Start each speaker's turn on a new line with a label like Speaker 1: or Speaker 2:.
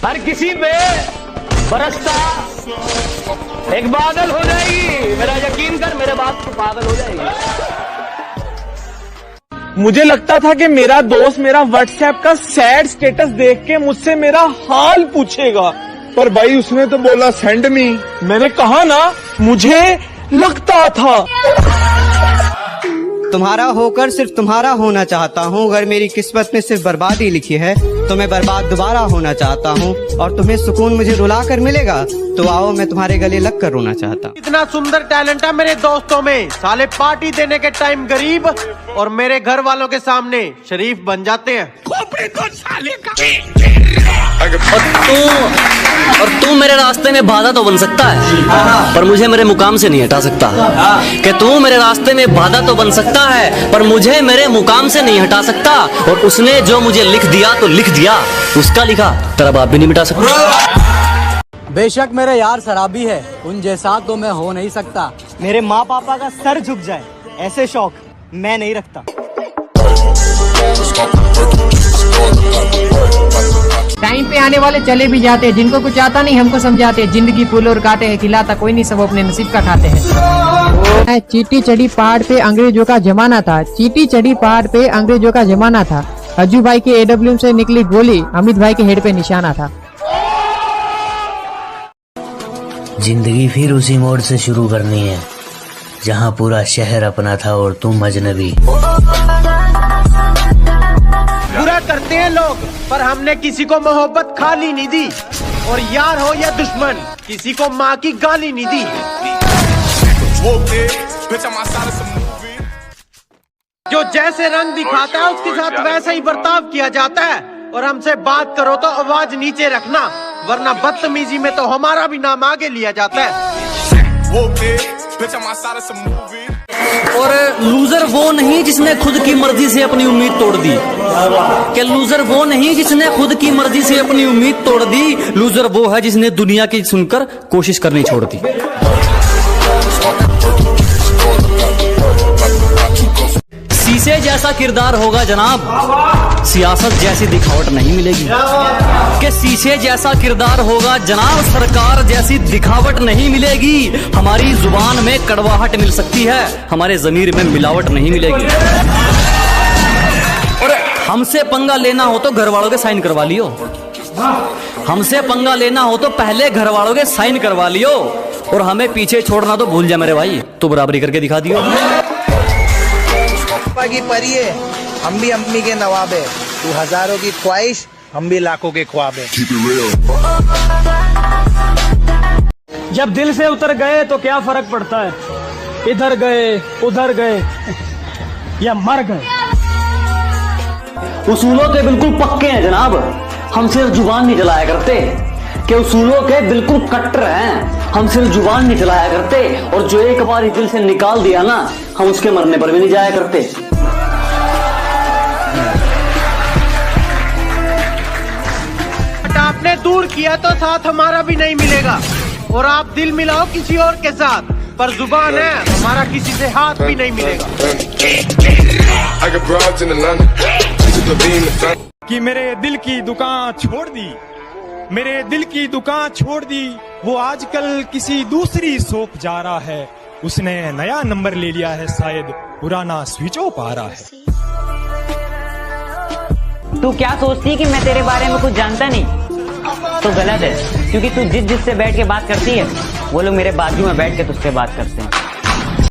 Speaker 1: हर किसी पे बरसता एक बादल हो जाएगी। मेरा यकीन कर, मेरे बात तो पागल हो जाएगी।
Speaker 2: मुझे लगता था कि मेरा दोस्त मेरा व्हाट्सएप का सैड स्टेटस देख के मुझसे मेरा हाल पूछेगा,
Speaker 3: पर भाई उसने तो बोला सेंड मी।
Speaker 2: मैंने कहा ना, मुझे लगता था।
Speaker 4: तुम्हारा होकर सिर्फ तुम्हारा होना चाहता हूँ। अगर मेरी किस्मत में सिर्फ बर्बादी लिखी है तो मैं बर्बाद दोबारा होना चाहता हूँ। और तुम्हें सुकून मुझे रुला कर मिलेगा तो आओ, मैं तुम्हारे गले लग कर रोना चाहता हूँ।
Speaker 5: इतना सुंदर टैलेंट है मेरे दोस्तों में, साले पार्टी देने के टाइम गरीब और मेरे घर वालों के सामने शरीफ बन जाते हैं।
Speaker 6: और तू मेरे रास्ते में बाधा तो बन सकता है, पर मुझे मेरे मुकाम से नहीं हटा सकता। कि तू मेरे रास्ते में बाधा तो बन सकता है, पर मुझे मेरे मुकाम से नहीं हटा सकता। और उसने जो मुझे लिख दिया तो लिख दिया, उसका लिखा तेरा बाप भी नहीं मिटा सकता।
Speaker 7: बेशक मेरे यार शराबी है, उन जैसा तो मैं हो नहीं सकता।
Speaker 4: मेरे माँ पापा का सर झुक जाए ऐसे शौक मैं नहीं रखता।
Speaker 8: टाइम पे आने वाले चले भी जाते हैं, जिनको कुछ आता नहीं हमको समझाते हैं। जिंदगी फूल और काटे हैं, खिलाता कोई नहीं, सब अपने नसीब का खाते हैं। चीटी चढ़ी पहाड़ पे अंग्रेजों का जमाना था। चीटी चढ़ी पहाड़ पे अंग्रेजों का जमाना था। अज्जू भाई के AWM से निकली गोली, अमित भाई के हेड पे निशाना था।
Speaker 9: जिंदगी फिर उसी मोड़ से शुरू करनी है जहाँ पूरा शहर अपना था और तुम अजनबी।
Speaker 5: बुरा करते हैं लोग, पर हमने किसी को मोहब्बत खाली नहीं दी। और यार हो या दुश्मन, किसी को माँ की गाली नहीं दी। जो जैसे रंग दिखाता है उसके साथ वैसा ही बर्ताव किया जाता है। और हमसे बात करो तो आवाज नीचे रखना, वरना बदतमीजी में तो हमारा भी नाम आगे लिया जाता है।
Speaker 6: और लूजर वो नहीं जिसने खुद की मर्जी से अपनी उम्मीद तोड़ दी। कि लूजर वो नहीं जिसने खुद की मर्जी से अपनी उम्मीद तोड़ दी। लूजर वो है जिसने दुनिया की सुनकर कोशिश करनी छोड़ दी। शीशे जैसा किरदार होगा जनाब, सियासत जैसी दिखावट नहीं मिलेगी। कि शीशे जैसा किरदार होगा जनाब, सरकार जैसी दिखावट नहीं मिलेगी। हमारी जुबान में कड़वाहट मिल सकती है, हमारे जमीर में मिलावट नहीं मिलेगी। और हमसे पंगा लेना हो तो घर वालों के साइन करवा लियो। हमसे पंगा लेना हो तो पहले घर वालों के साइन करवा लियो। और हमें पीछे छोड़ना तो भूल जा मेरे भाई, तो बराबरी करके दिखा दियो।
Speaker 10: की परी है, हम भी अम्मी के नवाब है। तू हजारों की ख्वाहिश, हम भी लाखों के ख्वाब है।
Speaker 2: जब दिल से उतर गए तो क्या फर्क पड़ता है, इधर गए उधर गए या मर गए।
Speaker 6: उसूलों के बिल्कुल पक्के हैं जनाब, हम सिर्फ जुबान नहीं चलाया करते। कि उसूलों के बिल्कुल कट्टर हैं, हम सिर्फ जुबान नहीं चलाया करते। और जो एक बार दिल से निकाल दिया ना, हम उसके मरने पर भी नहीं जाया करते।
Speaker 5: आपने दूर किया तो साथ हमारा भी नहीं मिलेगा। और आप दिल मिलाओ किसी और के साथ, पर जुबान है हमारा किसी से हाथ भी नहीं मिलेगा।
Speaker 2: कि मेरे दिल की दुकान छोड़ दी, मेरे दिल की दुकान छोड़ दी। वो आजकल किसी दूसरी शॉप जा रहा है, उसने नया नंबर ले लिया है, शायद पुराना स्विच ऑफ आ रहा है।
Speaker 8: तू क्या सोचती है कि मैं तेरे बारे में कुछ जानता नहीं? तो गलत है, क्योंकि तू जिससे बैठ के बात करती है वो लोग मेरे बाजू में बैठ के तुझसे बात करते हैं।